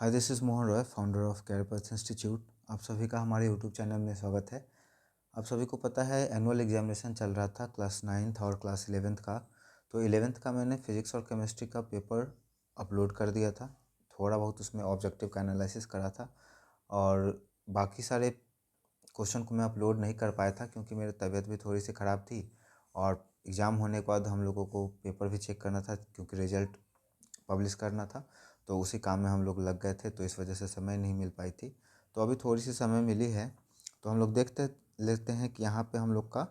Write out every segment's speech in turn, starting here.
Hi, this is Mohan Roy, founder of career institute. आप सभी का हमारे यूट्यूब चैनल में स्वागत है। आप सभी को पता है एनुअल एग्जामिनेशन चल रहा था क्लास 9th और क्लास 11th का। तो 11th का मैंने फिज़िक्स और केमिस्ट्री का पेपर अपलोड कर दिया था। थोड़ा बहुत उसमें ऑब्जेक्टिव का एनालिसिस करा था और बाकी सारे क्वेश्चन को मैं अपलोड नहीं कर पाया था क्योंकि मेरी तबीयत भी थोड़ी सी ख़राब थी और एग्ज़ाम होने के बाद हम लोगों को पेपर भी चेक करना था क्योंकि रिज़ल्ट पब्लिश करना था। तो उसी काम में हम लोग लग गए थे, तो इस वजह से समय नहीं मिल पाई थी। तो अभी थोड़ी सी समय मिली है, तो हम लोग देखते लेते हैं कि यहाँ पे हम लोग का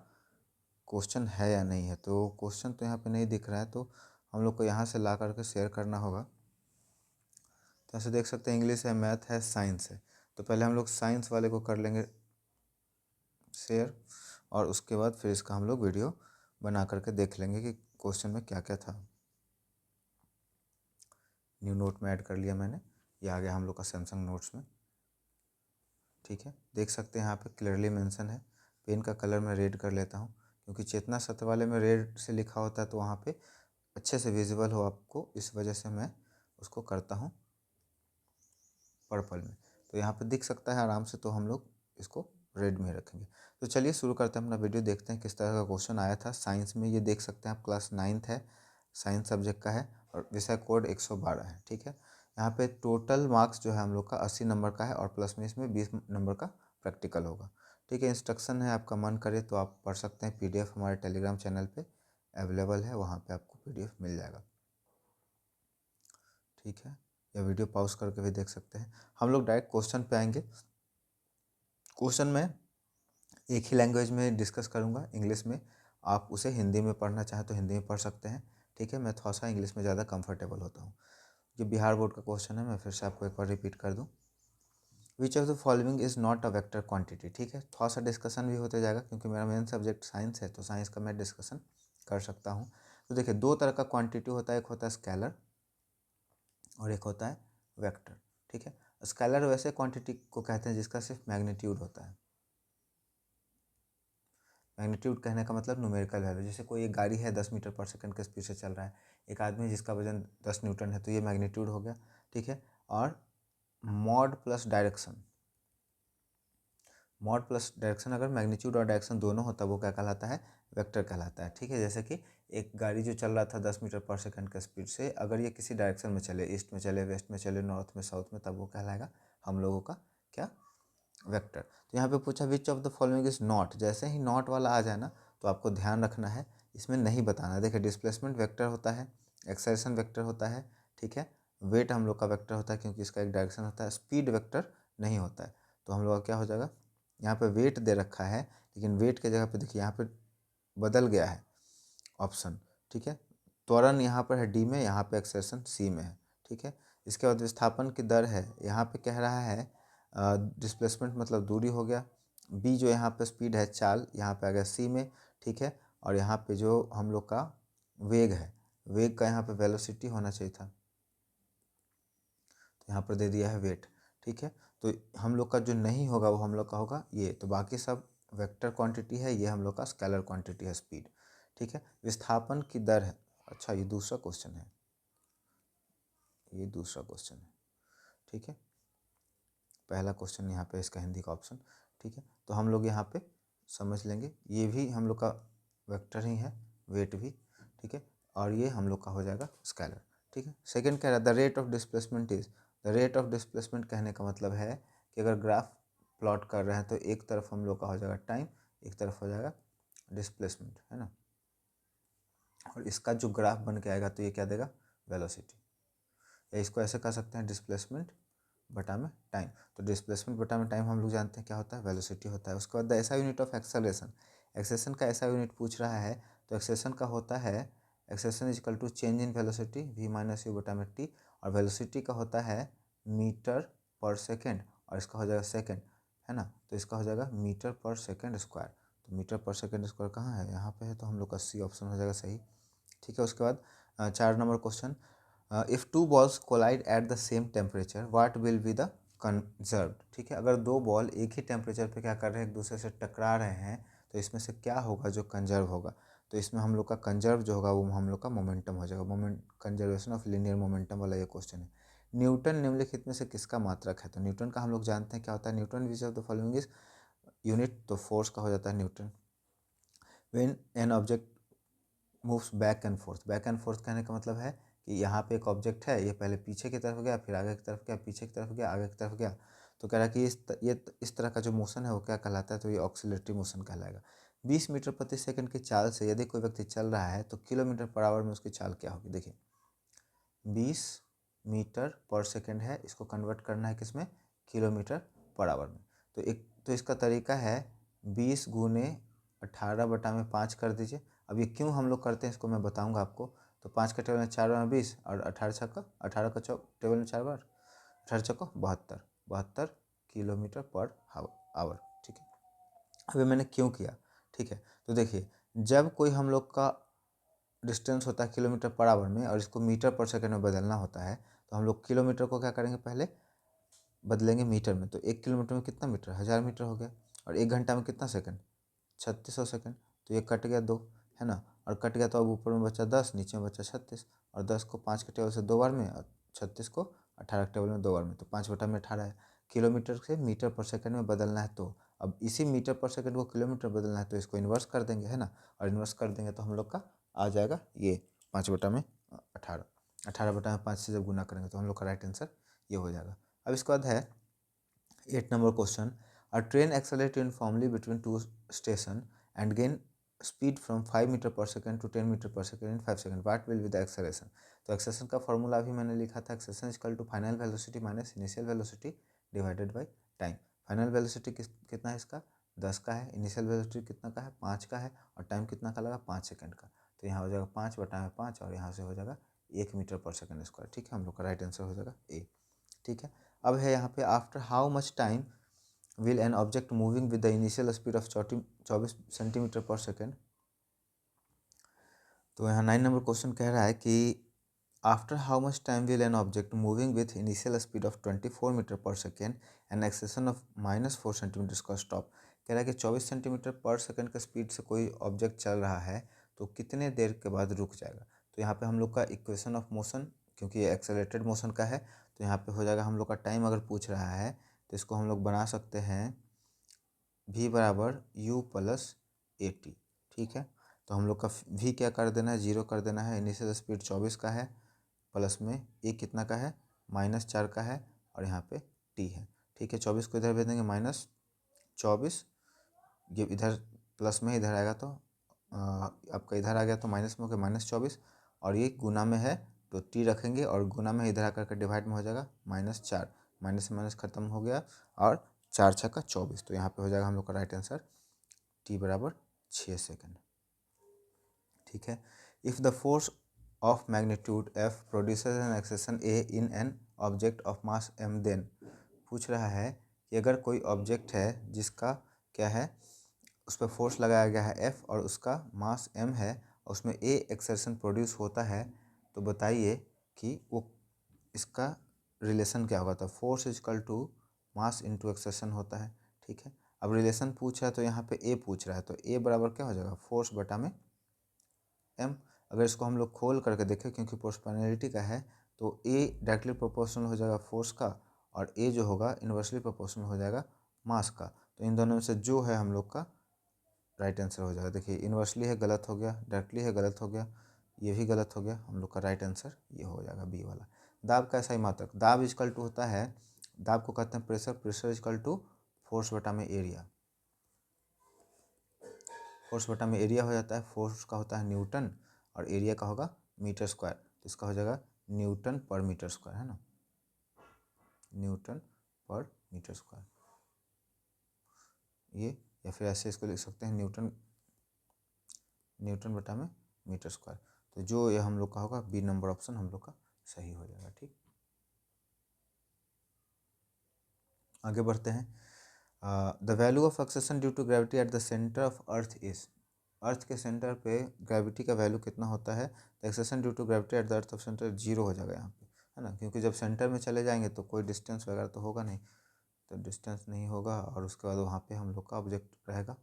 क्वेश्चन है या नहीं है। तो क्वेश्चन तो यहाँ पे नहीं दिख रहा है, तो हम लोग को यहाँ से ला करके शेयर करना होगा। तो ऐसे देख सकते हैं इंग्लिश है, मैथ है, साइंस है। तो पहले हम लोग साइंस वाले को कर लेंगे शेयर और उसके बाद फिर इसका हम लोग वीडियो बना करके देख लेंगे कि क्वेश्चन में क्या क्या था। न्यू नोट में ऐड कर लिया मैंने, ये आ गया हम लोग का सैमसंग नोट्स में। ठीक है, देख सकते हैं यहाँ पे क्लियरली मेंशन है। पेन का कलर मैं रेड कर लेता हूँ क्योंकि चेतना सत्र वाले में रेड से लिखा होता है तो वहाँ पे अच्छे से विजिबल हो आपको, इस वजह से मैं उसको करता हूँ पर्पल में। तो यहाँ पे दिख सकता है आराम से, तो हम लोग इसको रेड में रखेंगे। तो चलिए शुरू करते हैं अपना वीडियो, देखते हैं किस तरह का क्वेश्चन आया था साइंस में। ये देख सकते हैं आप, क्लास 9th है, साइंस सब्जेक्ट का है और विषय कोड 112 है। ठीक है, यहाँ पे टोटल मार्क्स जो है हम लोग का 80 नंबर का है और प्लस में इसमें 20 नंबर का प्रैक्टिकल होगा। ठीक है, इंस्ट्रक्शन है, आपका मन करे तो आप पढ़ सकते हैं। PDF हमारे टेलीग्राम चैनल पे अवेलेबल है, वहाँ पे आपको PDF मिल जाएगा। ठीक है, या वीडियो पॉज करके भी देख सकते हैं। हम लोग डायरेक्ट क्वेश्चन पे आएंगे। क्वेश्चन में एक ही लैंग्वेज में डिस्कस करूँगा, इंग्लिश में। आप उसे हिंदी में पढ़ना चाहें तो हिंदी में पढ़ सकते हैं। ठीक है, मैं थोड़ा सा इंग्लिश में ज़्यादा कंफर्टेबल होता हूँ। ये बिहार बोर्ड का क्वेश्चन है, मैं फिर से आपको एक बार रिपीट कर दूँ। विच of the following is not a vector quantity. ठीक है, थोड़ा सा डिस्कशन भी होते जाएगा क्योंकि मेरा मेन सब्जेक्ट साइंस है, तो साइंस का मैं डिस्कशन कर सकता हूँ। तो देखिए, दो तरह का क्वांटिटी होता है, एक होता है स्केलर और एक होता है वेक्टर। ठीक है, स्केलर वैसे क्वांटिटी को कहते हैं जिसका सिर्फ मैग्नीट्यूड होता है। मैग्नीट्यूड कहने का मतलब न्यूमेरिकल वैल्यू। जैसे कोई एक गाड़ी है 10 मीटर पर सेकंड के स्पीड से चल रहा है, एक आदमी जिसका वजन 10 न्यूटन है, तो ये मैग्नीट्यूड हो गया। ठीक है, और mod plus direction, mod plus direction, अगर मैग्नीट्यूड और डायरेक्शन दोनों होता है वो क्या कहलाता है? वेक्टर कहलाता है। ठीक है, जैसे कि एक गाड़ी जो चल रहा था 10 मीटर पर सेकंड के स्पीड से, अगर ये किसी डायरेक्शन में चले, ईस्ट में चले, वेस्ट में चले, नॉर्थ में, साउथ में, तब वो कहलाएगा हम लोगों का क्या? वेक्टर। तो यहाँ पे पूछा विच of the following is not. जैसे ही नॉट वाला आ जाए ना, तो आपको ध्यान रखना है, इसमें नहीं बताना है। देखिए, डिस्प्लेसमेंट वेक्टर होता है, एक्सेलरेशन वेक्टर होता है। ठीक है, वेट हम लोग का वेक्टर होता है क्योंकि इसका एक डायरेक्शन होता है। स्पीड वेक्टर नहीं होता है। तो हम लोग का क्या हो जाएगा? यहाँ पे वेट दे रखा है, लेकिन वेट के जगह पे देखिए यहाँ पे बदल गया है ऑप्शन। ठीक है, त्वरण यहाँ पर है डी में, यहाँ पे एक्सेलरेशन सी में है। ठीक है, इसके बाद विस्थापन की दर है, यहाँ पे कह रहा है डिस्प्लेसमेंट मतलब दूरी हो गया। बी जो यहाँ पे स्पीड है, चाल, यहाँ पे आ गया सी में। ठीक है, और यहाँ पे जो हम लोग का वेग है, वेग का यहाँ पे वेलोसिटी होना चाहिए था, तो यहाँ पर दे दिया है वेट। ठीक है, तो हम लोग का जो नहीं होगा वो हम लोग का होगा ये। तो बाकी सब वेक्टर क्वांटिटी है, ये हम लोग का स्केलर क्वांटिटी है, स्पीड। ठीक है, विस्थापन की दर है। अच्छा, ये दूसरा क्वेश्चन है, ये दूसरा क्वेश्चन है। ठीक है, पहला क्वेश्चन यहाँ पे इसका हिंदी का ऑप्शन। ठीक है, तो हम लोग यहाँ पे समझ लेंगे, ये भी हम लोग का वेक्टर ही है, वेट भी। ठीक है, और ये हम लोग का हो जाएगा स्केलर। ठीक है, सेकंड कह रहा है the rate of displacement is. The rate of displacement कहने का मतलब है कि अगर ग्राफ प्लॉट कर रहे हैं तो एक तरफ हम लोग का हो जाएगा टाइम, एक तरफ हो जाएगा डिस्प्लेसमेंट, है ना। और इसका जो ग्राफ बन के आएगा तो ये क्या देगा? वेलोसिटी। या इसको ऐसे कह सकते हैं, डिस्प्लेसमेंट बटा में टाइम। तो डिस्प्लेसमेंट बटा में टाइम हम लोग जानते हैं क्या होता है? वेलोसिटी होता है। उसके बाद द ऐसा यूनिट ऑफ एक्सेलरेशन, एक्सेलरेशन का ऐसा यूनिट पूछ रहा है, तो एक्सेलरेशन का होता है, acceleration is equal to change in velocity v minus u बटा में टी, और वेलोसिटी का होता है मीटर पर सेकेंड, और इसका हो जाएगा सेकेंड, है ना। तो इसका हो जाएगा मीटर पर सेकेंड स्क्वायर। तो मीटर पर सेकेंड स्क्वायर कहाँ है? यहाँ पे है, तो हम लोग का सी ऑप्शन हो जाएगा सही। ठीक है, उसके बाद 4 number question, if two balls collide at the same temperature what will be the conserved. ठीक है, अगर दो बॉल एक ही टेम्परेचर पे क्या कर रहे हैं, एक दूसरे से टकरा रहे हैं, तो इसमें से क्या होगा जो कंजर्व होगा? तो इसमें हम लोग का कंजर्व जो होगा वो हम लोग का मोमेंटम हो जाएगा। Moment conservation of linear momentum वाला ये क्वेश्चन है। न्यूटन निम्नलिखित में से किसका मात्रक है? तो न्यूटन का हम लोग जानते हैं क्या होता है, Newton which of the following is unit, तो फोर्स का हो जाता है Newton. When an object moves back and fourth कहने का मतलब है कि यहाँ पे एक ऑब्जेक्ट है, ये पहले पीछे की तरफ गया, फिर आगे की तरफ गया, पीछे की तरफ गया, आगे की तरफ गया, तो कह रहा है कि इस तरह का जो मोशन है वो क्या कहलाता है, तो ये ऑक्सीलरेटरी मोशन कहलाएगा। 20 मीटर प्रति सेकंड की चाल से यदि कोई व्यक्ति चल रहा है तो किलोमीटर पर आवर में उसकी चाल क्या होगी? देखिए 20 मीटर पर सेकंड है, इसको कन्वर्ट करना है किसमें, किलोमीटर पर आवर में। तो इसका तरीका है 20 गुने 18/5 कर दीजिए। अब ये क्यों हम लोग करते हैं इसको मैं बताऊंगा आपको। तो 5 का टेबल में 4 बार 20 और 18 का चौक टेबल में 4 बार 18 चौको 72 किलोमीटर पर आवर। ठीक है, अभी मैंने क्यों किया, ठीक है, तो देखिए जब कोई हम लोग का डिस्टेंस होता है किलोमीटर पर आवर में और इसको मीटर पर सेकंड में बदलना होता है, तो हम लोग किलोमीटर को क्या करेंगे, पहले बदलेंगे मीटर में। तो 1 किलोमीटर में कितना मीटर, 1000 मीटर हो गया। और 1 घंटा में कितना सेकंड, 3600 सेकंड। तो ये कट गया 2, है ना, और कट गया तो अब ऊपर में बचा 10, नीचे में बचा 36, और 10 को 5 के टेबल से 2 बार में और 36 को 18 के टेबल में 2 बार में, तो 5/18 है। किलोमीटर से मीटर पर सेकंड में बदलना है, तो अब इसी मीटर पर सेकंड को किलोमीटर बदलना है, तो इसको इन्वर्स कर देंगे, है ना, और इन्वर्स कर देंगे तो हम लोग का आ जाएगा ये 5/18, 18/5 से जब गुना करेंगे तो हम लोग का राइट आंसर ये हो जाएगा। अब इसके बाद है 8 number question, a train accelerate uniformly between two station and gain speed from 5 metre per second to 10 metre per second in 5 second, what will be the acceleration? तो एक्सेलरेशन का फॉर्मूला भी मैंने लिखा था, acceleration equal to final velocity minus initial velocity divided by time. Final velocity कितना है इसका, 10 का है, इनिशियल वेलोसिटी कितना का है, 5 का है, और टाइम कितना का लगा, 5 सेकंड का। तो यहाँ हो जाएगा 5/5 और यहाँ से हो जाएगा 1 मीटर पर सेकंड स्क्वायर। ठीक है, हम लोग का राइट आंसर हो जाएगा ए। ठीक है, अब है यहाँ पे after how much time will an object moving with the initial speed of 24 centimetre per second. तो यहाँ 9 नंबर क्वेश्चन कह रहा है कि after how much time will an object moving with initial speed of 24 metre per second and acceleration of -4 centimetre का stop. कह रहा है कि 24 सेंटीमीटर पर सेकेंड के स्पीड से कोई ऑब्जेक्ट चल रहा है तो कितने देर के बाद रुक जाएगा। तो यहाँ पे हम लोग का इक्वेशन ऑफ मोशन, क्योंकि ये एक्सेलरेटेड मोशन का है, तो यहाँ पे हो जाएगा हम लोग का टाइम अगर पूछ रहा है तो इसको हम लोग बना सकते हैं v बराबर u प्लस AT। ठीक है, तो हम लोग का v क्या कर देना है, 0 कर देना है। इनिशियल स्पीड 24 का है, प्लस में a कितना का है, -4 का है, और यहाँ पे t है। ठीक है, 24 को इधर भेज देंगे -24, ये इधर प्लस में इधर आएगा तो आपका इधर आ गया तो माइनस में हो गया -24, और ये गुना में है तो टी रखेंगे और गुना में इधर आकर के डिवाइड में हो जाएगा -4, माइनस से माइनस खत्म हो गया और 4 6 का 24। तो यहाँ पे हो जाएगा हम लोग का राइट आंसर टी बराबर 6 सेकंड। ठीक है, if the force of magnitude F produces an acceleration A in an object of mass M, then पूछ रहा है कि अगर कोई ऑब्जेक्ट है जिसका क्या है, उस पर फोर्स लगाया गया है एफ और उसका मास एम है और उसमें ए एक्सेलरेशन प्रोड्यूस होता है, तो बताइए कि वो इसका रिलेशन क्या होगा। तो force is equal to mass into acceleration होता है। ठीक है, अब रिलेशन पूछ रहा है तो यहाँ पे ए पूछ रहा है, तो ए बराबर क्या हो जाएगा, फोर्स बटा में एम। अगर इसको हम लोग खोल करके देखें, क्योंकि प्रोपोर्शनैलिटी का है, तो ए डायरेक्टली प्रोपोर्शनल हो जाएगा फोर्स का और ए जो होगा इन्वर्सली प्रोपोर्शनल हो जाएगा मास का। तो इन दोनों में से जो है हम लोग का राइट आंसर हो जाएगा। देखिए इन्वर्सली है गलत हो गया, डायरेक्टली है गलत हो गया, ये भी गलत हो गया, हम लोग का राइट आंसर ये हो जाएगा बी वाला। दाब का ऐसा ही मात्रक, दाब इजकल टू होता है, दाब को कहते हैं pressure, pressure is equal to force बटा में एरिया, फोर्स बटा में एरिया हो जाता है। फोर्स का होता है न्यूटन और एरिया का होगा मीटर स्क्वायर, तो इसका हो जाएगा न्यूटन पर मीटर स्क्वायर, है ना, न्यूटन पर मीटर स्क्वायर ये, या फिर ऐसे इसको लिख सकते हैं न्यूटन, न्यूटन बटा में मीटर स्क्वायर। तो जो ये हम लोग का होगा बी नंबर ऑप्शन हम लोग का सही हो जाएगा। ठीक, आगे बढ़ते हैं। The value of acceleration due to gravity at the centre of earth is, earth के सेंटर पे ग्रेविटी का वैल्यू कितना होता है। The acceleration due to gravity at the earth of centre 0 हो जाएगा यहाँ पे, है ना, क्योंकि जब सेंटर में चले जाएंगे तो कोई डिस्टेंस वगैरह तो होगा नहीं, तो डिस्टेंस नहीं होगा और उसके बाद वहाँ पे हम लोग का ऑब्जेक्ट रहेगा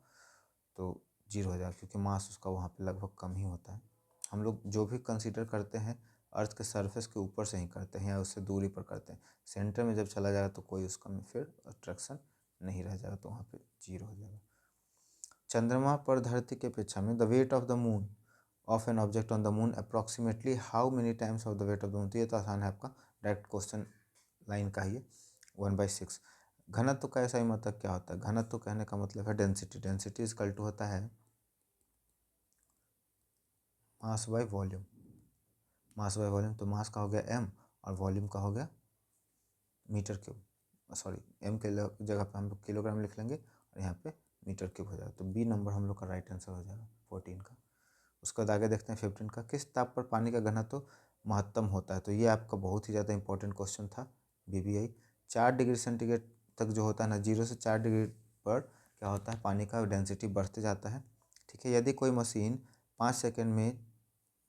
तो 0 हो जाएगा, क्योंकि मास उसका वहाँ पे लगभग कम ही होता है। हम लोग जो भी कंसीडर करते हैं अर्थ के सरफेस के ऊपर से ही करते हैं या उससे दूरी पर करते हैं। सेंटर में जब चला जाएगा तो कोई उसका में फिर अट्रैक्शन नहीं रह जाएगा, तो वहाँ पे जीरो हो जाएगा। चंद्रमा पर धरती की अपेक्षा में the weight of the moon of an object on the moon approximately how many times of the weight of the moon. तो ये तो आसान है, आपका डायरेक्ट क्वेश्चन लाइन का ही है, 1/6। घनत्व का ऐसा ही मतलब क्या होता है? घनत्व कहने का मतलब है डेंसिटी। डेंसिटी इक्वल टू होता है mass by volume. Mass by volume, तो मास का हो गया m और वॉल्यूम का हो गया मीटर क्यूब, सॉरी m के जगह पे हम लोग किलोग्राम लिख लेंगे और यहाँ पे मीटर क्यूब हो जाएगा। तो बी नंबर हम लोग का राइट आंसर हो जाएगा 14 का। उसके बाद आगे देखते हैं 15 का, किस ताप पर पानी का घनत्व महत्तम होता है? तो ये आपका बहुत ही ज़्यादा इंपॉर्टेंट क्वेश्चन था, BBI। 4 डिग्री सेंटीग्रेड तक जो होता है ना, 0 से 4 डिग्री पर क्या होता है, पानी का डेंसिटी बढ़ते जाता है। ठीक है, यदि कोई मशीन 5 सेकेंड में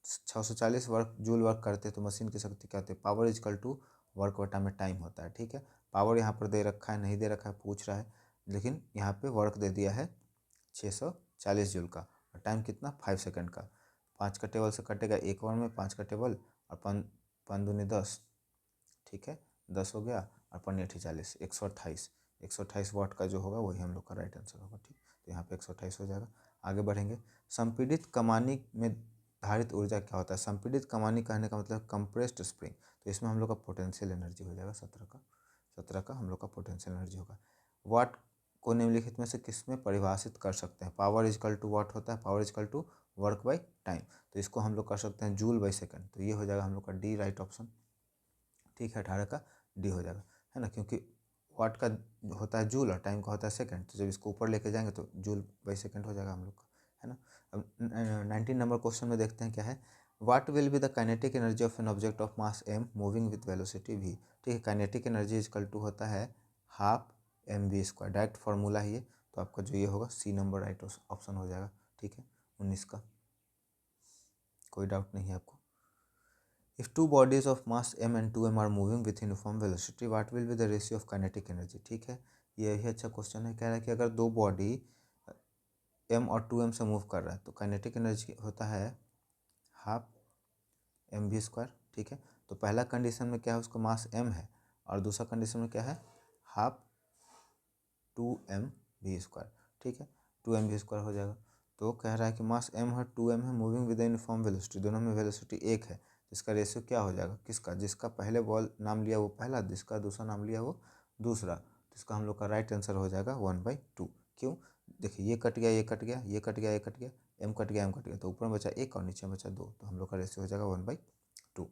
640 वर्क जूल वर्क करते हैं तो मशीन की शक्ति क्या होती है? पावर इजकल टू वर्क बटा में टाइम होता है। ठीक है, पावर यहाँ पर दे रखा है, नहीं दे रखा है, पूछ रहा है, लेकिन यहाँ पे वर्क दे दिया है 640 जूल का और टाइम कितना, 5 सेकेंड का। 5 का टेबल से कटेगा एक बार में 5 का टेबल और 5 दूनी 10, ठीक है 10 हो गया और 5 8 40, 128 वाट का जो होगा वही हम लोग का राइट आंसर होगा। ठीक, तो यहाँ पे 128 हो जाएगा। आगे बढ़ेंगे, संपीड़ित कमानी में धारित ऊर्जा क्या होता है? संपीड़ित कमानी कहने का मतलब कंप्रेस्ड स्प्रिंग, तो इसमें हम लोग का पोटेंशियल एनर्जी हो जाएगा 17 का हम लोग का पोटेंशियल एनर्जी होगा। वाट को निम्नलिखित में से किस में परिभाषित कर सकते हैं? पावर इजकल टू वाट होता है, power is equal to work by time, तो इसको हम लोग कर सकते हैं जूल बाई सेकेंड, तो ये हो जाएगा हम लोग का डी राइट ऑप्शन। ठीक है, 18 का डी हो जाएगा, है ना, क्योंकि वाट का होता है जूल और टाइम का होता है सेकंड, तो जब इसको ऊपर लेके जाएंगे तो जूल बाई सेकंड हो जाएगा हम लोग का, है ना। अब 19 नंबर क्वेश्चन में देखते हैं क्या है, what will be the kinetic energy of N object of mass m moving with velocity v। ठीक है, काइनेटिक एनर्जी इजकल टू होता है हाफ mv², डायरेक्ट फार्मूला ही है, तो आपका जो ये होगा सी नंबर राइट ऑप्शन हो जाएगा। ठीक है, 19 का कोई डाउट नहीं है आपको। If two bodies of mass m and 2m are moving with uniform velocity, what will be the ratio of kinetic energy? ठीक है, यही अच्छा क्वेश्चन है। कह रहा है कि अगर दो बॉडी m और 2m से मूव कर रहा है तो काइनेटिक एनर्जी होता है हाफ mv²। ठीक है, तो पहला कंडीशन में क्या है, उसका मास m है और दूसरा कंडीशन में क्या है, हाफ 2mv²। ठीक है, 2mv² हो जाएगा। तो कह रहा है कि मास m है 2m है, मूविंग विद यूनिफॉर्म वेलोसिटी, दोनों में वेलोसिटी एक है, इसका रेशियो क्या हो जाएगा, किसका, जिसका पहले बॉल नाम लिया वो पहला, जिसका दूसरा नाम लिया वो दूसरा, तो इसका हम लोग का राइट आंसर हो जाएगा 1/2। क्यों, देखिए ये कट गया, ये कट गया, ये कट गया, ये कट गया, m कट गया, m कट गया, तो ऊपर में बचा एक और नीचे में बचा दो, तो हम लोग का रेशियो हो जाएगा 1/2।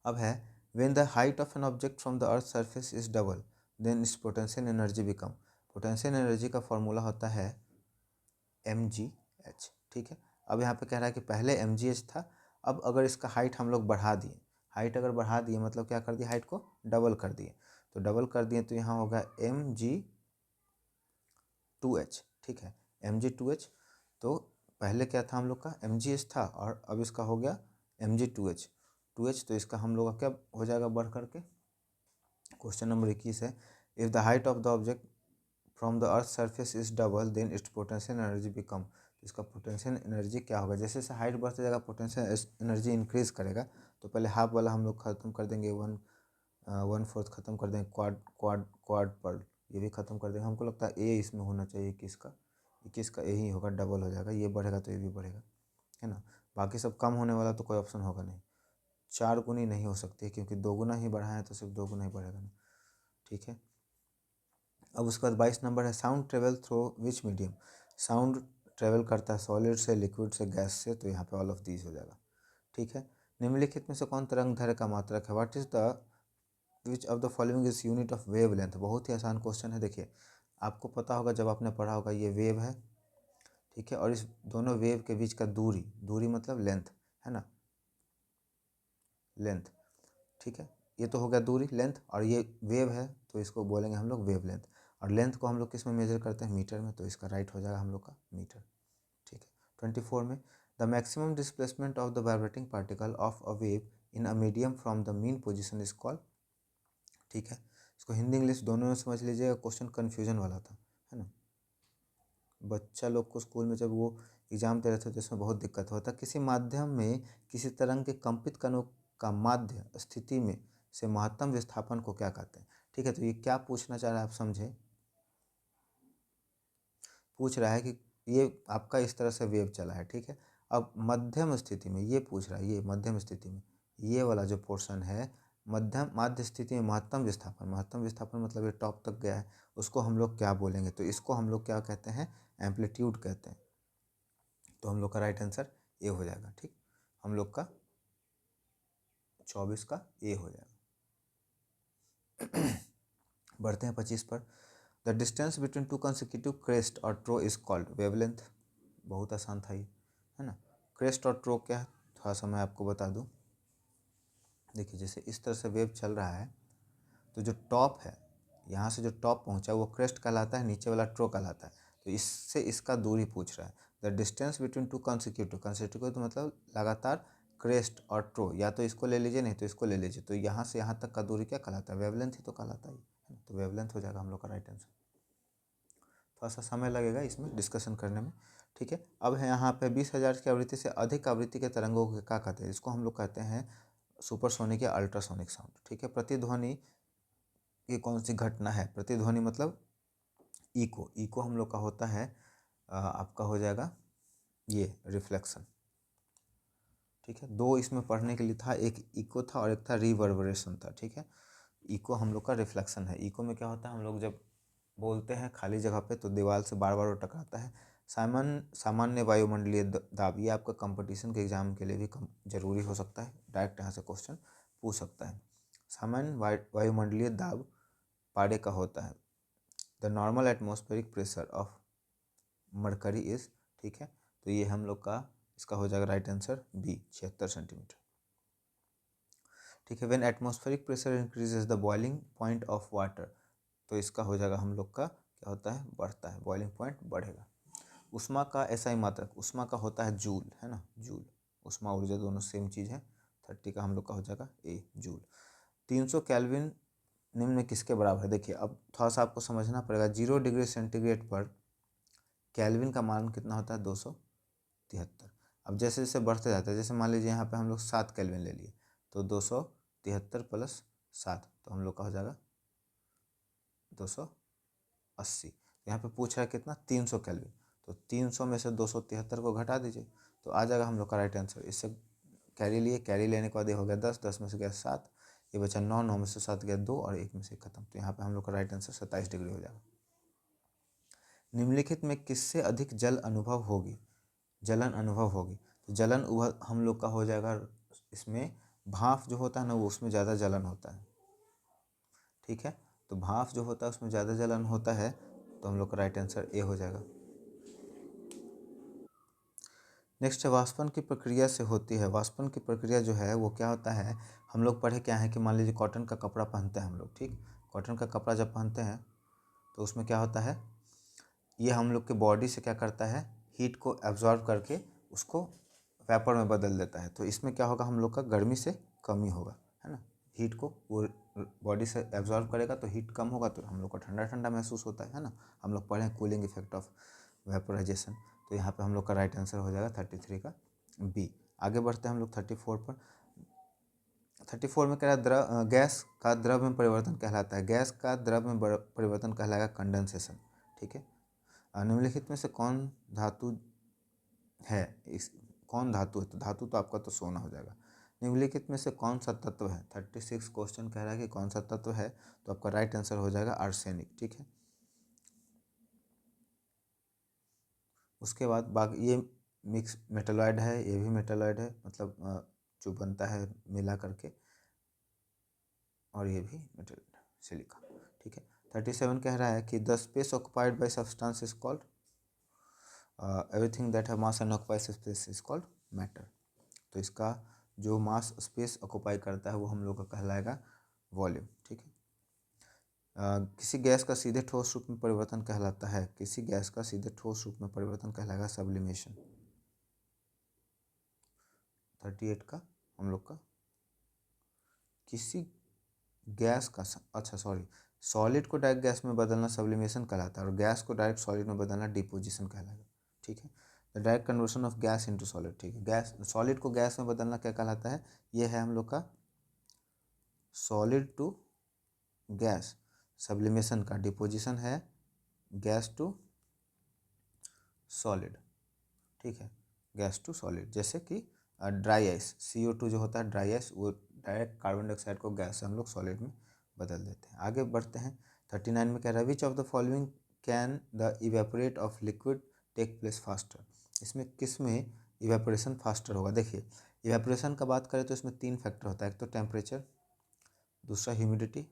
अब है, when the height of an object from the earth surface is double then its potential energy become। Potential energy का फॉर्मूला होता है mgh। ठीक है, अब यहाँ पे कह रहा है कि पहले mgh था, अब अगर इसका हाइट हम लोग बढ़ा दिए, हाइट अगर बढ़ा दिए मतलब क्या कर दिए, हाइट को डबल कर दिए, तो डबल कर दिए तो यहाँ होगा mg2h। ठीक है, mg2h, तो पहले क्या था हम लोग का mgh था और अब इसका हो गया mg2h, तो इसका हम लोग का क्या हो जाएगा बढ़ करके। क्वेश्चन नंबर 21 है, if the height of the object from the earth surface is double then its potential energy become. इसका पोटेंशियल एनर्जी क्या होगा, जैसे जैसे हाइट बढ़ते जाएगा पोटेंशियल एनर्जी इंक्रीज करेगा, तो पहले हाफ वाला हम लोग खत्म कर देंगे, 1/4 खत्म कर देंगे, क्वाड पर ये भी खत्म कर देंगे। हमको लगता है ए इसमें होना चाहिए, 21 का ए ही होगा, डबल हो जाएगा, ये बढ़ेगा तो ये भी बढ़ेगा, है ना। बाकी सब कम होने वाला तो कोई ऑप्शन होगा नहीं, 4 गुनी नहीं हो सकती क्योंकि 2 गुना ही बढ़ा है तो सिर्फ 2 गुना ही बढ़ेगा ना। ठीक है, अब उसके बाद 22 नंबर है, sound travel through which medium. Sound travel करता है सॉलिड से, लिक्विड से, गैस से, तो यहाँ पे ऑल ऑफ दीज हो जाएगा। ठीक है, निम्नलिखित में से कौन तरंग दैर्घ्य का मात्रक है, what is the which of the following is unit of wave length. बहुत ही आसान क्वेश्चन है, देखिए आपको पता होगा जब आपने पढ़ा होगा, ये वेव है, ठीक है, और इस दोनों वेव के बीच का दूरी मतलब लेंथ, है ना, लेंथ। ठीक है, ये तो हो गया दूरी लेंथ, और ये वेव है तो इसको बोलेंगे हम लोग वेव लेंथ, और लेंथ को हम लोग किस में मेजर करते हैं, मीटर में, तो इसका राइट हो जाएगा हम लोग का मीटर। ठीक है, 24 में, the maximum displacement of the vibrating particle of a wave in a medium from the mean position is called. ठीक है, इसको हिंदी इंग्लिश दोनों में समझ लीजिएगा, क्वेश्चन कन्फ्यूजन वाला था, है ना। बच्चा लोग को स्कूल में जब वो एग्जाम दे रहे थे तो इसमें बहुत दिक्कत होता है। किसी माध्यम में किसी तरंग के कंपित कणों का माध्य स्थिति में से महत्तम विस्थापन को क्या कहते हैं। ठीक है, तो ये क्या पूछना चाह रहा है आप समझे। पूछ रहा है कि ये आपका इस तरह से वेव चला है, ठीक है। अब मध्यम स्थिति में ये पूछ रहा है, ये मध्यम स्थिति में ये वाला जो पोर्शन है मध्यम माध्य स्थिति में महत्तम विस्थापन मतलब ये टॉप तक गया है, उसको हम लोग क्या बोलेंगे, तो इसको हम लोग क्या कहते हैं, एम्पलीट्यूड कहते हैं। तो हम लोग का राइट आंसर ए हो जाएगा। ठीक, हम लोग का 24 का ए हो जाएगा। बढ़ते हैं 25 पर। The distance between two consecutive crest और ट्रो इज कॉल्ड वेवलेंथ। बहुत आसान था ये, है ना। क्रेस्ट और ट्रो क्या है, थोड़ा सा मैं आपको बता दूं। देखिए जैसे इस तरह से वेव चल रहा है तो जो टॉप है, यहाँ से जो टॉप पहुँचा वो क्रेस्ट कहलाता है, नीचे वाला ट्रो कहलाता है। तो इससे इसका दूरी पूछ रहा है। The distance between two consecutive तो मतलब लगातार क्रेस्ट और ट्रो, या तो इसको ले लीजिए नहीं तो इसको ले लीजिए, तो यहाँ से यहाँ तक का दूरी क्या कहलाता है, वेवलेंथ ही तो कहलाता है। तो वेवलेंथ हो जाएगा हम लोग का राइट आंसर। थोड़ा सा समय लगेगा इसमें डिस्कशन करने में, ठीक है। अब है यहाँ पे 20,000 की आवृत्ति से अधिक आवृत्ति के तरंगों को क्या कहते हैं, इसको हम लोग कहते हैं सुपरसोनिक या अल्ट्रासोनिक साउंड, ठीक है। प्रतिध्वनि ये कौन सी घटना है, प्रतिध्वनि मतलब इको, इको हम लोग का होता है आपका हो जाएगा ये रिफ्लेक्शन, ठीक है। दो इसमें पढ़ने के लिए था, एक इको था और एक था रिवर्बरेशन था, ठीक है। इको हम लोग का रिफ्लेक्शन है। इको में क्या होता है, हम लोग जब बोलते हैं खाली जगह पे तो दीवार से बार बार वो टकराता है। सामान्य वायुमंडलीय दाब, ये आपका कंपटीशन के एग्जाम के लिए भी जरूरी हो सकता है, डायरेक्ट यहाँ से क्वेश्चन पूछ सकता है। सामान्य वायुमंडलीय दाब पारे का होता है। The normal atmospheric pressure of mercury is, ठीक है। तो ये हम लोग का इसका हो जाएगा राइट आंसर बी, 76 सेंटीमीटर, ठीक है। When atmospheric pressure increases the boiling point of water, तो इसका हो जाएगा हम लोग का क्या होता है, बढ़ता है, बॉइलिंग पॉइंट बढ़ेगा। उष्मा का ऐसा ही मात्रक, उष्मा का होता है जूल, है ना, जूल। उष्मा ऊर्जा दोनों सेम चीज़ है। 30 का हम लोग का हो जाएगा ए, जूल। 300 केल्विन निम्न में किसके बराबर है। देखिए अब थोड़ा सा आपको समझना पड़ेगा, 0 डिग्री सेंटीग्रेड पर केल्विन का मान कितना होता है, 273। अब जैसे जैसे बढ़ते जाता है, जैसे मान लीजिए यहाँ पे हम लोग 7 केल्विन ले लिए, तो 273 प्लस 7 तो हम लोग का हो जाएगा 280। यहाँ पे पूछ रहा है कितना, 300 केल्विन, तो 300 में से 273 को घटा दीजिए तो आ जाएगा हम लोग का राइट आंसर। इससे कैरी लिए, कैरी लेने के बाद ये हो गया 10, 10 में से गया 7, ये बचा 9, 9 में से 7 गया 2 और 1 में से खत्म। तो यहाँ पे हम लोग का राइट आंसर 27 डिग्री हो जाएगा। निम्नलिखित में किससे अधिक जल अनुभव होगी, जलन अनुभव होगी। तो जलन हम लोग का हो जाएगा, इसमें भाप जो होता है ना वो उसमें ज़्यादा जलन होता है, ठीक है। तो भाप जो होता है उसमें ज़्यादा जलन होता है, तो हम लोग का राइट आंसर ए हो जाएगा। नेक्स्ट है वाष्पन की प्रक्रिया से होती है। वाष्पन की प्रक्रिया जो है वो क्या होता है, हम लोग पढ़े क्या है कि मान लीजिए कॉटन का कपड़ा पहनते हैं हम लोग, ठीक। कॉटन का कपड़ा जब पहनते हैं तो उसमें क्या होता है, ये हम लोग के बॉडी से क्या करता है, हीट को एब्जॉर्ब करके उसको वेपर में बदल देता है। तो इसमें क्या होगा, हम लोग का गर्मी से कमी होगा, है ना। हीट को वो बॉडी से एब्जॉर्ब करेगा तो हीट कम होगा, तो हम लोग को ठंडा ठंडा महसूस होता है ना। हम लोग पढ़े कूलिंग इफेक्ट ऑफ वेपोराइजेशन। तो यहाँ पे हम लोग का राइट आंसर हो जाएगा 33 का बी। आगे बढ़ते हैं हम लोग 34 पर। 34 में कह रहा है गैस का द्रव में परिवर्तन कहलाता है। गैस का द्रव में परिवर्तन कहलाएगा कंडेंसेशन, ठीक है। निम्नलिखित में से कौन धातु है, इस कौन धातु है, तो धातु तो आपका तो सोना हो जाएगा। निम्नलिखित में से कौन सा तत्व है, 36 क्वेश्चन कह रहा है कि कौन सा तत्व है, तो आपका राइट आंसर हो जाएगा आर्सेनिक, ठीक है। उसके बाद बाकी ये मिक्स मेटलॉइड है, ये भी मेटलॉइड है, मतलब जो बनता है मिला करके, और ये भी मेटल सिलिका, ठीक है। 37 कह रहा है कि the space occupied by substance is called, everything that है mass and occupies space is called matter. तो इसका जो मास स्पेस ऑक्युपाई करता है वो हम लोग का कहलाएगा वॉल्यूम, ठीक है। किसी गैस का सीधे ठोस रूप में परिवर्तन कहलाता है, किसी गैस का सीधे ठोस रूप में परिवर्तन कहलाएगा सब्लिमेशन। 38 का हम लोग का किसी गैस का अच्छा सॉरी, सॉलिड को डायरेक्ट गैस में बदलना सब्लिमेशन कहलाता है और गैस को डायरेक्ट सॉलिड में बदलना डिपोजिशन कहलाएगा, ठीक है। The the direct conversion of gas into solid, ठीक है, गैस सॉलिड को गैस में बदलना क्या कहलाता है, ये है हम लोग का सॉलिड टू गैस सब्लिमेशन का, डिपोजिशन है गैस टू सॉलिड, ठीक है, गैस टू सॉलिड, जैसे कि ड्राई आइस, CO2 जो होता है ड्राई आइस, वो डायरेक्ट कार्बन डाइऑक्साइड को गैस से हम लोग सॉलिड में बदल देते हैं। आगे बढ़ते हैं 39 में कह रहा है which of the following can the evaporate of liquid take place faster, इसमें किस में इवेपोरेशन फास्टर होगा। देखिए इवेपोरेशन का बात करें तो इसमें 3 फैक्टर होता है, एक तो टेम्परेचर, दूसरा ह्यूमिडिटी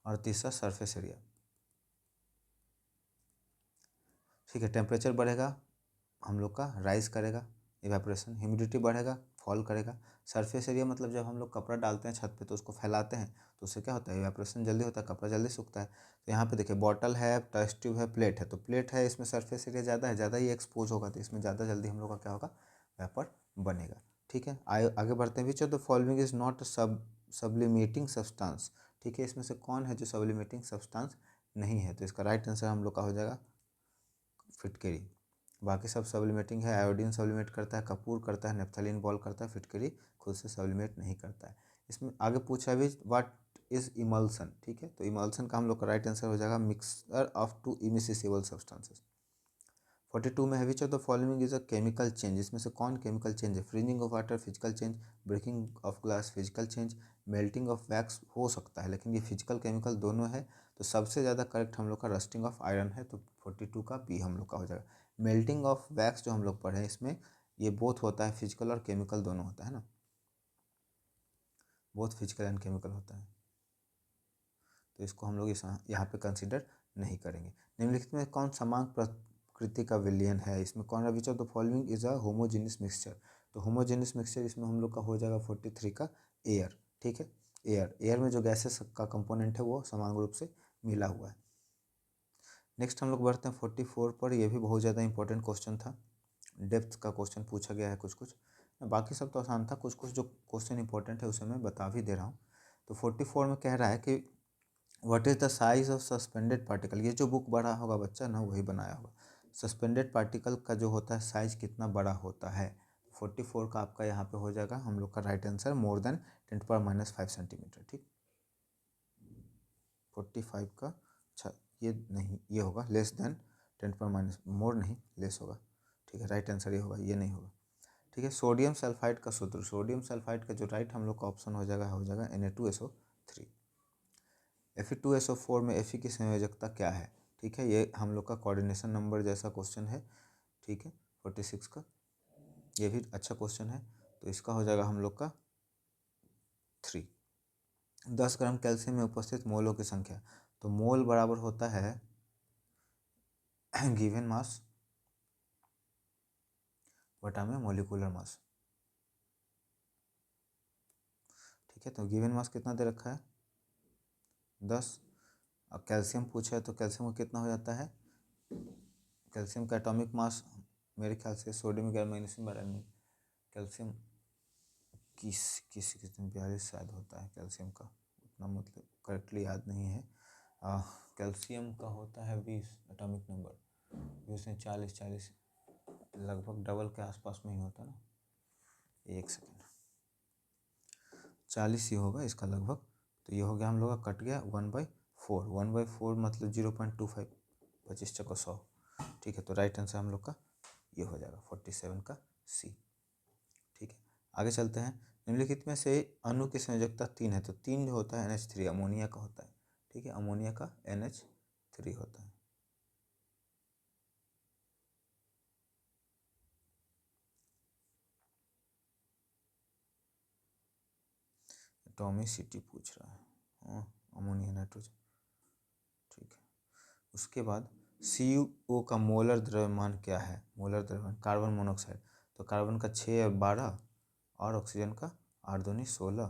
और तीसरा सरफेस एरिया, ठीक है। टेम्परेचर बढ़ेगा हम लोग का राइज करेगा इवेपोरेशन, ह्यूमिडिटी बढ़ेगा फॉल करेगा, सरफेस एरिया मतलब जब हम लोग कपड़ा डालते हैं छत पे तो उसको फैलाते हैं तो उससे क्या होता है इवेपोरेशन जल्दी होता है, कपड़ा जल्दी सूखता है। तो यहाँ पे देखिए बॉटल है, टेस्ट ट्यूब है, प्लेट है, तो प्लेट है इसमें सरफेस एरिया ज़्यादा है, ज़्यादा ही एक्सपोज होगा तो इसमें ज़्यादा जल्दी हम लोग का क्या होगा वेपर बनेगा, ठीक है। आगे बढ़ते हैं which of the following is not sublimating substance, ठीक है, इसमें से कौन है जो सब्लिमेटिंग सब्सटेंस नहीं है, तो इसका राइट आंसर हम लोग का हो जाएगा फिटकरी। बाकी सब सब्लिमेटिंग है, आयोडीन सब्लिमेट करता है, कपूर करता है, नेफ्थलीन बॉल करता है, फिटकरी खुद से सब्लिमेट नहीं करता है। इसमें आगे पूछा है व्हाट इज इमल्सन, ठीक है, तो इमल्सन का हम लोग का राइट आंसर हो जाएगा mixture of two immiscible substances. 42 में है which of the following is a chemical change, इसमें से कौन केमिकल चेंज है, freezing of water physical change, breaking of glass physical change, melting of wax हो सकता है लेकिन ये फिजिकल केमिकल दोनों है, तो सबसे ज़्यादा करेक्ट हम लोग का रस्टिंग ऑफ आयरन है, तो 42 का बी हम लोग का हो जाएगा। मेल्टिंग ऑफ वैक्स जो हम लोग पढ़े इसमें ये बोथ होता है, फिजिकल और केमिकल दोनों होता है ना, बोथ फिजिकल एंड केमिकल होता है, तो इसको हम लोग यहाँ पे कंसिडर नहीं करेंगे। निम्नलिखित में कौन समान प्रकृति का विलयन है, इसमें कौन है which of the following is a homogeneous mixture, तो होमोजेनियस मिक्सचर इसमें हम लोग का हो जाएगा 43 का एयर, ठीक है, एयर में जो गैसेस का कंपोनेंट है वो समान रूप से मिला हुआ है। नेक्स्ट हम लोग बढ़ते हैं 44 पर, यह भी बहुत ज़्यादा इंपॉर्टेंट क्वेश्चन था, डेप्थ का क्वेश्चन पूछा गया है कुछ कुछ, बाकी सब तो आसान था, कुछ कुछ जो क्वेश्चन इंपॉर्टेंट है उसे मैं बता भी दे रहा हूँ। तो 44 में कह रहा है कि what is the size of suspended particle, ये जो बुक बड़ा होगा बच्चा ना वही बनाया होगा, सस्पेंडेड पार्टिकल का जो होता है साइज कितना बड़ा होता है। 44 का आपका यहाँ पे हो जाएगा हम लोग का right answer more than 10⁻⁵ centimetre, ठीक। 45 का अच्छा ये नहीं, ये होगा लेस देन 10⁻, मोर नहीं लेस होगा, ठीक है, राइट आंसर ये होगा, ये नहीं होगा, ठीक है। सोडियम सल्फाइड का सूत्र, सोडियम सल्फाइड का जो राइट हम लोग का ऑप्शन हो जाएगा Na2SO3। Fe2SO4 में Fe की संयोजकता क्या है, ठीक है, ये हम लोग का कोऑर्डिनेशन नंबर जैसा क्वेश्चन है, ठीक है, 46 का, ये भी अच्छा क्वेश्चन है, तो इसका हो जाएगा हम लोग का 3। 10 ग्राम कैल्शियम में उपस्थित मोलों की संख्या, तो मोल बराबर होता है गिवन मास बटा में मोलिकुलर मास, ठीक है, तो गिवन मास कितना दे रखा है 10, अब कैल्शियम पूछा है तो कैल्शियम का कितना हो जाता है, कैल्शियम का एटॉमिक मास मेरे ख्याल से सोडियम ग्यारह मैग्नीशियम 12 में कैल्शियम कितने 42 शायद होता है कैल्शियम का, उतना मतलब करेक्टली याद नहीं है। कैल्शियम का होता है 20 एटॉमिक नंबर, 20 में 40 लगभग डबल के आसपास में ही होता है ना, एक सेकेंड, 40 ही होगा इसका लगभग, तो ये हो गया हम लोग का कट गया 1/4, 1/4 मतलब 0.25, 25 चौको 100, ठीक है, तो राइट आंसर हम लोग का ये हो जाएगा 47 का सी, ठीक है। आगे चलते हैं, निम्नलिखित में से अणु की संयोजकता 3 है, तो 3 जो होता है NH3 अमोनिया का होता है, ठीक है, अमोनिया का NH3 होता है। एटॉमिसिटी पूछ रहा है, अमोनिया नाइट्रोजन, ठीक है। उसके बाद CO का मोलर द्रव्यमान क्या है, मोलर द्रव्यमान कार्बन मोनोऑक्साइड, तो कार्बन का 6 और 12 और ऑक्सीजन का 8 दूनी 16,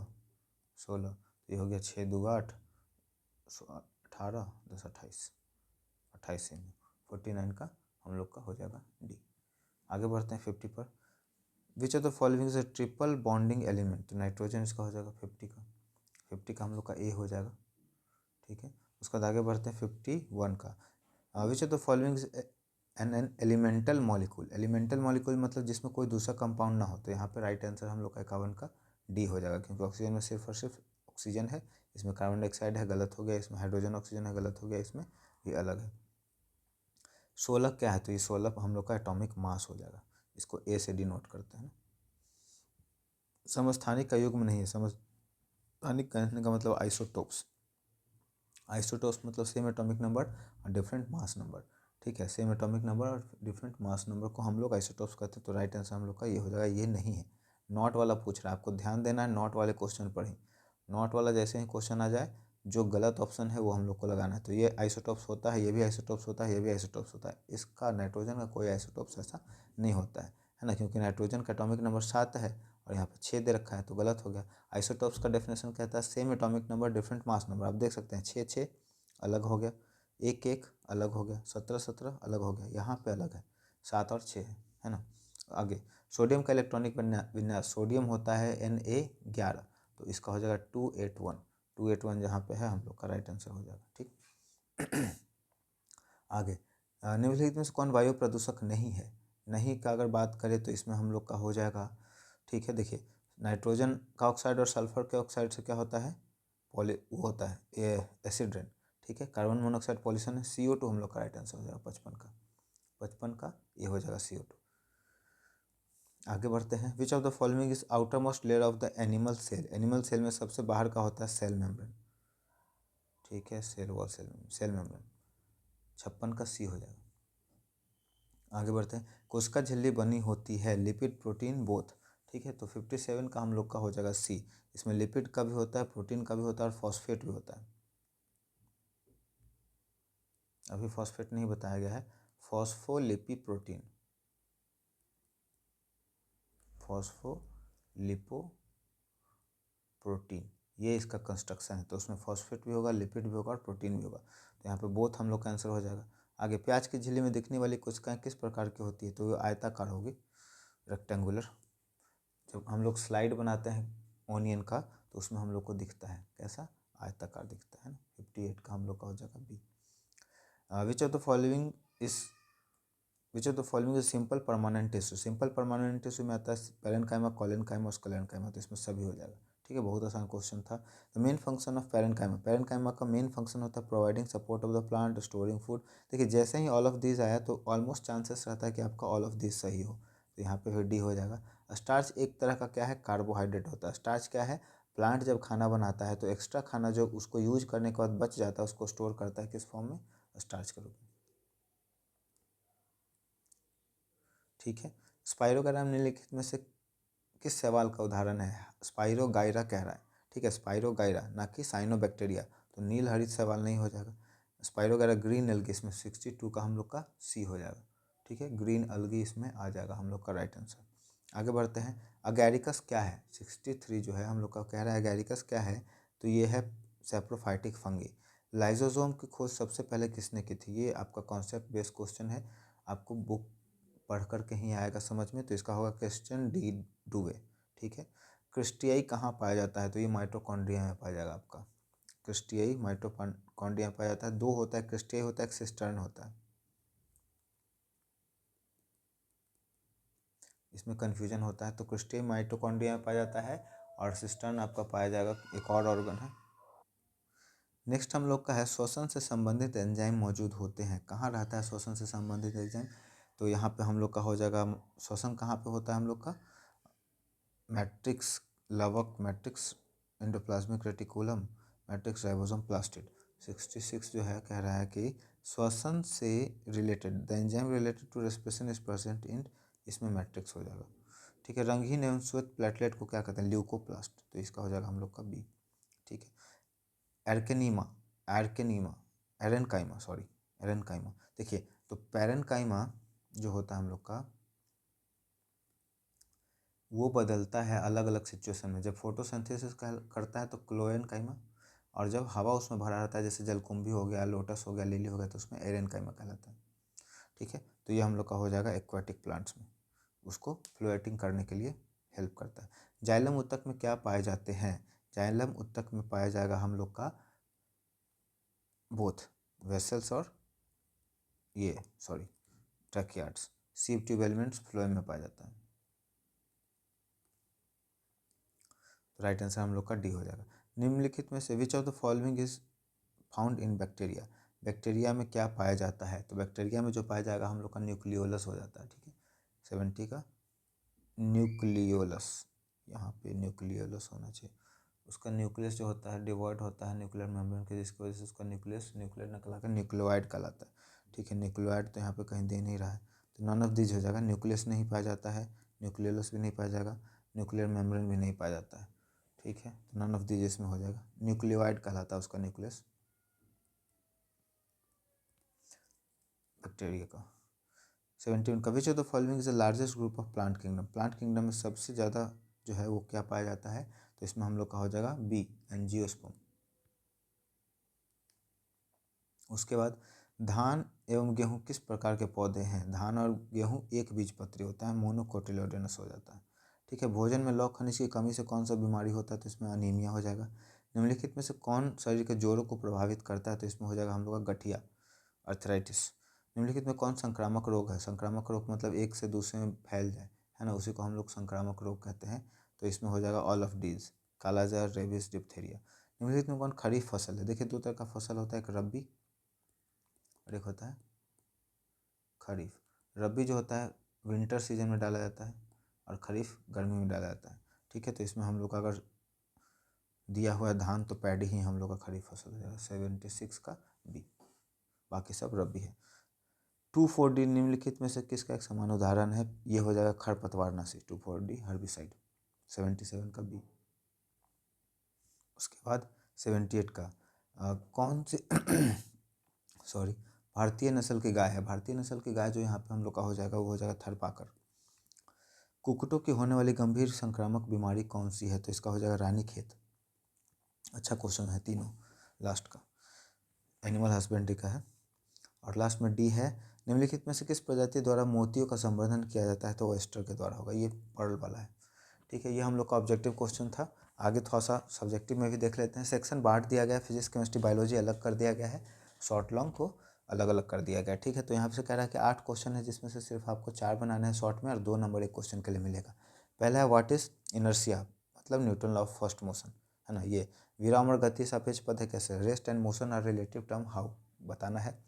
तो ये हो गया 6 दूगा 8, 18 10 28, 28 में 49 का हम लोग का हो जाएगा डी। आगे बढ़ते हैं 50 पर, विच of the following is a triple bonding element, तो नाइट्रोजन इसका हो जाएगा 50 का हम लोग का ए हो जाएगा, ठीक है। उसके बाद आगे बढ़ते हैं 51 का, which of the following an elemental molecule, elemental molecule मतलब जिसमें कोई दूसरा कंपाउंड ना हो। तो यहाँ पे राइट आंसर हम लोग का 51 का डी हो जाएगा, क्योंकि ऑक्सीजन में सिर्फ और सिर्फ ऑक्सीजन है, इसमें कार्बन डाइऑक्साइड है, गलत हो गया। इसमें हाइड्रोजन ऑक्सीजन है, गलत हो गया। इसमें ये अलग है। 16 क्या है, तो ये 16 हम लोग का एटॉमिक मास हो जाएगा, इसको ए से डिनोट करते हैं। समस्थानिक का युग्म नहीं है, समस्थानिक कहने का मतलब आइसोटोप्स, आइसोटोप्स मतलब सेम एटॉमिक नंबर और डिफरेंट मास नंबर। ठीक है, सेम एटॉमिक नंबर और डिफरेंट मास नंबर को हम लोग आइसोटोप्स कहते हैं। तो राइट आंसर हम लोग का ये हो जाएगा, ये नहीं है। नॉट वाला पूछ रहा है, आपको ध्यान देना है, नॉट वाले क्वेश्चन पर ही। नॉट वाला जैसे ही क्वेश्चन आ जाए, जो गलत ऑप्शन है वो हम लोग को लगाना है। तो ये आइसोटोप्स होता है, ये भी आइसोटोप्स होता है, ये भी आइसोटोप्स होता है। इसका नाइट्रोजन का कोई आइसोटोप्स ऐसा नहीं होता है ना, क्योंकि नाइट्रोजन का एटॉमिक नंबर 7 है और यहाँ पे 6 दे रखा है, तो गलत हो गया। आइसोटोप्स का डेफिनेशन कहता है same atomic number different mass number. आप देख सकते हैं 6 6 अलग हो गया, 1 1 अलग हो गया, 17 17 अलग हो गया, यहाँ पे अलग है, 7 और 6 है ना। आगे सोडियम का इलेक्ट्रॉनिक विन्यास, सोडियम होता है Na11, तो इसका हो जाएगा 281, 281 जहाँ पे है हम लोग का राइट आंसर हो जाएगा। ठीक आगे निम्नलिखित में से कौन वायु प्रदूषक नहीं है? नहीं का अगर बात करें तो इसमें हम लोग का हो जाएगा, ठीक है। देखिए नाइट्रोजन का ऑक्साइड और सल्फर के ऑक्साइड से क्या होता है, वो होता है एसिड रेन। ठीक है, कार्बन मोनोऑक्साइड पॉल्यूशन है, CO2 हम लोग का राइट आंसर हो जाएगा 55 का ये हो जाएगा CO2। आगे बढ़ते हैं। Which of the following is outer most layer of the animal cell, animal cell में सबसे बाहर का होता है सेल मेम्ब्रेन। ठीक है, सेल वॉल, सेल मेम्ब्रेन, 56 का सी हो जाएगा। आगे बढ़ते हैं। कोशिका झिल्ली बनी होती है लिपिड प्रोटीन बोथ। ठीक है, तो 57 का हम लोग का हो जाएगा सी। इसमें लिपिड का भी होता है, प्रोटीन का भी होता है और फॉस्फेट भी होता है। अभी फॉस्फेट नहीं बताया गया है, फॉस्फोलिपिप्रोटीन, फॉस्फोलिपोप्रोटीन, ये इसका कंस्ट्रक्शन है। तो उसमें फॉस्फेट भी होगा, लिपिड भी होगा और प्रोटीन भी होगा। तो यहाँ पे बोथ हम लोग का आंसर हो जाएगा। आगे प्याज की झिल्ली में दिखने वाली कोशिकाएं किस प्रकार की होती है, तो ये आयताकार होगी, रेक्टेंगुलर। जब हम लोग स्लाइड बनाते हैं ओनियन का तो उसमें हम लोग को दिखता है कैसा, आयताकार दिखता है ना। 58 का हम लोग का हो जाएगा B. Which of the following is simple permanent tissue, simple permanent tissue में आता है पैरेन्काइमा, कोलेनकाइमा और स्क्लेरेन्काइमा। तो इसमें सभी हो जाएगा। ठीक है, बहुत आसान क्वेश्चन था। The main function of parenchyma, parenchyma का मेन फंक्शन होता है providing support of the plant, storing food. देखिए जैसे ही ऑल ऑफ दिस आया तो ऑलमोस्ट चांसेस रहता है कि आपका ऑल ऑफ दिस सही हो, तो यहाँ पे फिर डी हो जाएगा। स्टार्च एक तरह का क्या है, कार्बोहाइड्रेट होता है। स्टार्च क्या है, प्लांट जब खाना बनाता है तो एक्स्ट्रा खाना जो उसको यूज करने के बाद बच जाता है उसको स्टोर करता है किस फॉर्म में, स्टार्च के रूप में। ठीक है, स्पाइरोगायरा निम्नलिखित में से किस सवाल का उदाहरण है, स्पाइरोगायरा कह रहा है। ठीक है, स्पाइरोगायरा ना कि साइनोबैक्टीरिया, तो नील हरित सवाल नहीं हो जाएगा। स्पाइरोगायरा ग्रीन एल्गी, इसमें 62 का हम लोग का सी हो जाएगा। ठीक है, ग्रीन एल्गी इसमें आ जाएगा हम लोग का राइट आंसर। आगे बढ़ते हैं। अगैरिकस क्या है, 63 जो है हम लोग का कह रहा है अगैरिकस क्या है, तो ये है सैप्रोफाइटिक फंगी। लाइजोसोम की खोज सबसे पहले किसने की थी, ये आपका कॉन्सेप्ट बेस्ड क्वेश्चन है, आपको बुक पढ़ कर कहीं आएगा समझ में, तो इसका होगा क्रिश्चियन डी डुवे। ठीक है, क्रिस्टियाई कहाँ पाया जाता है, तो ये माइटोकॉन्ड्रिया में पाया जाएगा आपका। क्रिस्टियाई माइटोकॉन्ड्रिया में पाया जाता है, दो होता है, क्रिस्टियाई होता है, सिस्टर्न होता है। इसमें कन्फ्यूजन होता है, तो क्रिस्टियाई माइटोकॉन्ड्रिया में पाया जाता है और सिस्टर्न आपका पाया जाएगा एक और ऑर्गन है। नेक्स्ट हम लोग का है श्वसन से संबंधित एंजाइम मौजूद होते हैं, कहाँ रहता है श्वसन से संबंधित एंजाइम, तो यहाँ पे हम लोग का हो जाएगा श्वसन कहाँ पे होता है हम लोग का, मैट्रिक्स लवक, matrix endoplasmic reticulum, matrix ribosome plastid. 66 जो है कह रहा है कि श्वसन से related the enzyme related to respiration is present in, इसमें मैट्रिक्स हो जाएगा। ठीक है, रंगहीन एवं श्वेत प्लेटलेट को क्या कहते हैं, ल्यूकोप्लास्ट, तो इसका हो जाएगा हम लोग का बी। ठीक है, एर्केनीमा, एर्केनीमा, एरेनकाइमा, सॉरी एरेनकाइमा। देखिए तो पैरेनकाइमा जो होता है हम लोग का वो बदलता है अलग अलग सिचुएशन में, जब फोटोसिंथेसिस करता है तो क्लोएनकाइमा, और जब हवा उसमें भरा रहता है जैसे जलकुंभी हो गया, लोटस हो गया, लिली हो गया, तो उसमें एरेनकाइमा कहलाता है। ठीक है, तो ये हम लोग का हो जाएगा एक्वाटिक प्लांट्स में, उसको फ्लोएटिंग करने के लिए हेल्प करता है। जाइलम उत्तक में क्या पाए जाते हैं, जाइलम उत्तक में पाया जाएगा हम लोग का बोथ वेसल्स और ये सॉरी ट्रैकियार्ड्स। सीप ट्यूब एलिमेंट्स फ्लोएम में पाया जाता है। तो राइट आंसर हम लोग का डी हो जाएगा। निम्नलिखित में से विच of the following is found in bacteria. Bacteria में क्या पाया जाता है? तो बैक्टीरिया में जो पाया जाएगा हम लोग का न्यूक्लियोलस हो जाता है। ठीक है, 70 का न्यूक्लियोलस, यहाँ पे न्यूक्लियोलस होना चाहिए। उसका न्यूक्लियस जो होता है डिवॉइड होता है न्यूक्लियर मेम्ब्रेन के, जिसकी वजह से उसका न्यूक्लियस न्यूक्लियर नकला कर न्यूक्लियोइड कहलाता है। ठीक है, न्यूक्लियोइड तो यहाँ पे कहीं दे नहीं रहा है, तो नॉन ऑफ दीज हो जाएगा। न्यूक्लियस नहीं पाया जाता है, न्यूक्लियोलस भी नहीं पाया जाएगा, न्यूक्लियर मेम्ब्रेन भी नहीं पाया जाता है। ठीक है, तो नॉन ऑफ दीज इसमें हो जाएगा, न्यूक्लियोइड कहलाता है उसका न्यूक्लियस बैक्टीरिया का। 71 का which of the following is the largest group of plant kingdom. Plant kingdom में सबसे ज़्यादा जो है वो क्या पाया जाता है? तो इसमें हम लोग का हो जाएगा बी, एंजियोस्पर्म। उसके बाद धान एवं गेहूं किस प्रकार के पौधे हैं? धान और गेहूं एक बीजपत्री होता है, मोनोकोटिलेडोनस हो जाता है। ठीक है, भोजन में लौह खनिज की कमी से कौन सा बीमारी होता है? तो इसमें अनीमिया हो जाएगा। निम्नलिखित में से कौन शरीर के जोड़ों को प्रभावित करता है? तो इसमें हो जाएगा हम लोग का गठिया, अर्थराइटिस। निम्नलिखित में कौन संक्रामक रोग है? संक्रामक रोग मतलब एक से दूसरे में फैल जाए, है ना, उसी को हम लोग संक्रामक रोग कहते हैं। तो इसमें हो जाएगा all of these, kala-azar, rabies, diphtheria. निम्नलिखित में कौन खरीफ फसल है? देखिए दो तरह का फसल होता है, एक रबी और एक होता है खरीफ। रबी जो होता है विंटर सीजन में डाला जाता है और खरीफ गर्मी में डाला जाता है। ठीक है, तो इसमें हम लोग का अगर दिया हुआ है धान तो पैडी ही हम लोग का खरीफ फसल हो जाएगा, 76 का बी, बाकी सब रबी है। 2,4-D निम्नलिखित में से किसका एक समान उदाहरण है? ये हो जाएगा खरपतवारनाशी, 2,4-D हर्बिसाइड, 77 का बी। उसके बाद 78 का कौन से सॉरी भारतीय नस्ल की गाय है? भारतीय नस्ल की गाय जो यहाँ पे हम लोग का हो जाएगा वो हो जाएगा थरपाकर। कुक्कुटों की होने वाली गंभीर संक्रामक बीमारी कौन सी है? तो इसका हो जाएगा रानीखेत। अच्छा क्वेश्चन है तीनों, लास्ट का एनिमल हस्बेंड्री का है। और लास्ट में डी है, निम्नलिखित में से किस प्रजाति द्वारा मोतियों का संवर्धन किया जाता है? तो ओएस्टर के द्वारा होगा, ये पर्ल वाला है। ठीक है, ये हम लोग का ऑब्जेक्टिव क्वेश्चन था। आगे थोड़ा सा सब्जेक्टिव में भी देख लेते हैं। सेक्शन बांट दिया गया है, फिजिक्स केमिस्ट्री बायोलॉजी अलग कर दिया गया है, शॉर्ट लॉन्ग को अलग अलग कर दिया गया है। ठीक है, तो यहाँ से कह रहा है कि 8 क्वेश्चन है, जिसमें से सिर्फ आपको 4 बनाने हैं शॉर्ट में और 2 नंबर एक क्वेश्चन के लिए मिलेगा। पहला है व्हाट इज इनर्शिया, मतलब Newton law of first motion, है ना। ये विराम और गति सापेक्ष पद है कैसे? Rest and motion are relative term, how बताना है।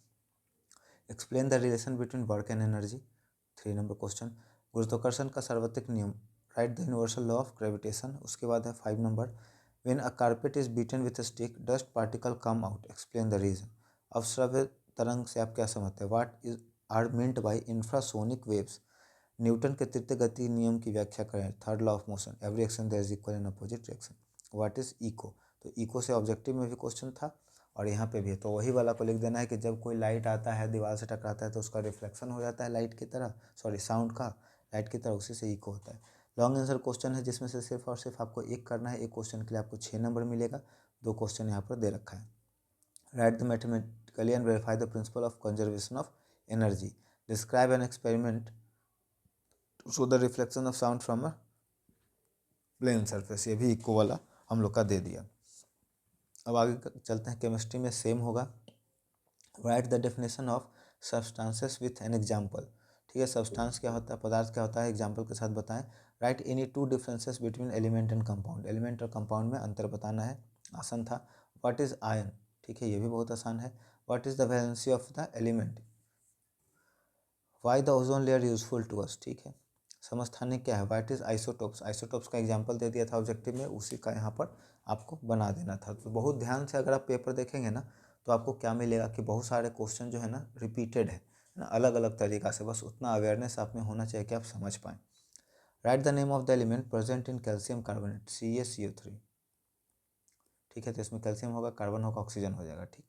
Explain the relation between work and energy, 3 number question. गुरुत्वाकर्षण का सार्वत्रिक नियम, write the universal law of gravitation. उसके बाद है 5 number, when a carpet is beaten with a stick dust particle come out, explain the reason. अवश्रव्य तरंग से आप क्या समझते हैं? What is are meant by infrasonic waves. Newton के तृतीय गति नियम की व्याख्या करें, third law of motion, every action there is equal and opposite reaction. What is इको, तो इको से ऑब्जेक्टिव में भी क्वेश्चन था और यहाँ पे भी है, तो वही वाला को लिख देना है कि जब कोई लाइट आता है दीवार से टकराता है तो उसका रिफ्लेक्शन हो जाता है लाइट की तरह, सॉरी साउंड का, लाइट की तरह, उसी से इको होता है। लॉन्ग आंसर क्वेश्चन है जिसमें से सिर्फ और सिर्फ आपको एक करना है, एक क्वेश्चन के लिए आपको 6 नंबर मिलेगा, 2 क्वेश्चन यहाँ पर दे रखा है। Write the mathematically and verify the principle of conservation of energy, describe an experiment show the reflection of sound from a plane surface, ये भी इको वाला हम लोग का दे दिया। अब आगे चलते हैं, केमिस्ट्री में सेम होगा। Right the definition of substances with an example. ठीक है, सब्सटेंस क्या होता है, पदार्थ क्या होता है, एग्जाम्पल के साथ बताएं। Right any 2 differences between element and compound, element और कंपाउंड में अंतर बताना है, आसान था। व्हाट इज आयन, ठीक है, ये भी बहुत आसान है। What is the valency of the element, why the ozone layer useful to us, ठीक है। समस्थानिक क्या है, व्हाट इज आइसोटोप्स, आइसोटोप्स का एग्जाम्पल दे दिया था ऑब्जेक्टिव में, उसी का यहाँ पर आपको बना देना था। तो बहुत ध्यान से अगर आप पेपर देखेंगे ना तो आपको क्या मिलेगा कि बहुत सारे क्वेश्चन जो है ना रिपीटेड है ना, अलग अलग तरीका से, बस उतना अवेयरनेस आप में होना चाहिए कि आप समझ पाएँ। Right the name of the element present in calcium carbonate, CaCO3, ठीक है, तो इसमें कैल्शियम होगा, कार्बन होगा, ऑक्सीजन हो जाएगा, ठीक।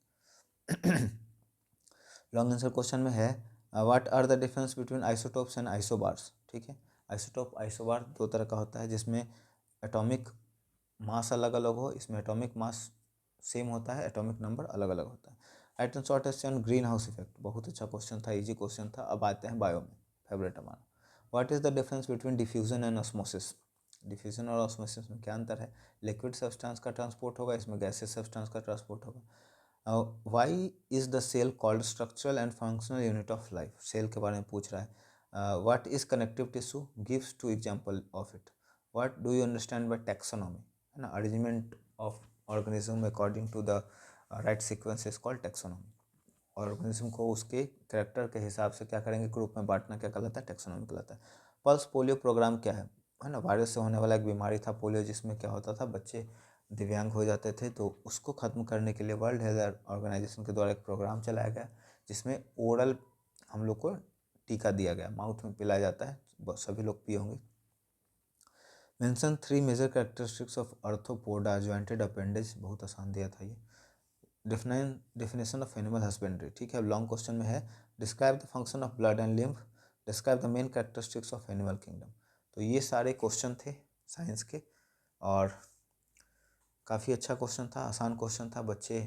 लॉन्ग आंसर क्वेश्चन में है what are the difference between isotopes and isobars, ठीक है। आइसोटोप आइसोबार 2 तरह का होता है, जिसमें एटॉमिक मास अलग अलग हो, इसमें एटॉमिक मास सेम होता है, एटॉमिक नंबर अलग अलग होता है। Right and short question green house effect, बहुत अच्छा क्वेश्चन था, इजी क्वेश्चन था। अब आते हैं बायो में, फेवरेट हमारा। What is the difference between diffusion and osmosis, diffusion और ऑस्मोसिस में क्या अंतर है? लिक्विड सब्सटेंस का ट्रांसपोर्ट होगा, इसमें गैसेस सब्सटेंस का ट्रांसपोर्ट होगा। Why is the cell called structural and functional unit of life, cell के बारे में पूछ रहा है। What is connective tissue, gives two example of it. What do you understand by taxonomy, है ना, arrangement of organism according to the right sequence is called taxonomy. Organism को उसके करेक्टर के हिसाब से क्या करेंगे, ग्रुप में बांटना क्या कहलाता है, टैक्सोनॉमी कहलाता है। पल्स पोलियो प्रोग्राम क्या है ना, वायरस से होने वाला एक बीमारी था पोलियो, जिसमें क्या होता था, बच्चे दिव्यांग हो जाते थे, तो उसको ख़त्म करने के लिए वर्ल्ड हेल्थ ऑर्गेनाइजेशन के द्वारा एक प्रोग्राम चलाया गया, जिसमें ओरल हम लोग को टीका दिया गया, माउथ में पिलाया जाता है, सभी लोग पिए होंगे। Mention 3 major characteristics of arthropoda jointed appendage, बहुत आसान दिया था ये। डेफिनेशन ऑफ एनिमल हस्बेंड्री, ठीक है, लॉन्ग क्वेश्चन में है। Describe the function of blood and lymph, describe the main characteristics of animal kingdom. तो ये सारे क्वेश्चन थे साइंस के, और काफ़ी अच्छा क्वेश्चन था, आसान क्वेश्चन था, बच्चे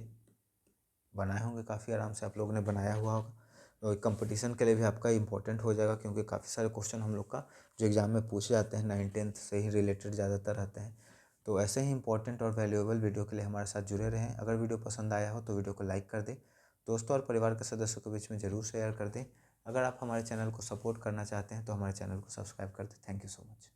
बनाए होंगे काफ़ी आराम से, आप लोगों ने बनाया हुआ होगा, तो कंपटीशन के लिए भी आपका इंपॉर्टेंट हो जाएगा, क्योंकि काफ़ी सारे क्वेश्चन हम लोग का जो एग्ज़ाम में पूछे जाते हैं 9th-10th से ही रिलेटेड ज़्यादातर रहते हैं। तो ऐसे ही इंपॉर्टेंट और वैल्यूएबल वीडियो के लिए हमारे साथ जुड़े रहें। अगर वीडियो पसंद आया हो तो वीडियो को लाइक कर दें, दोस्तों और परिवार के सदस्यों के बीच में ज़रूर शेयर कर दें। अगर आप हमारे चैनल को सपोर्ट करना चाहते हैं तो हमारे चैनल को सब्सक्राइब कर दें। Thank you so much.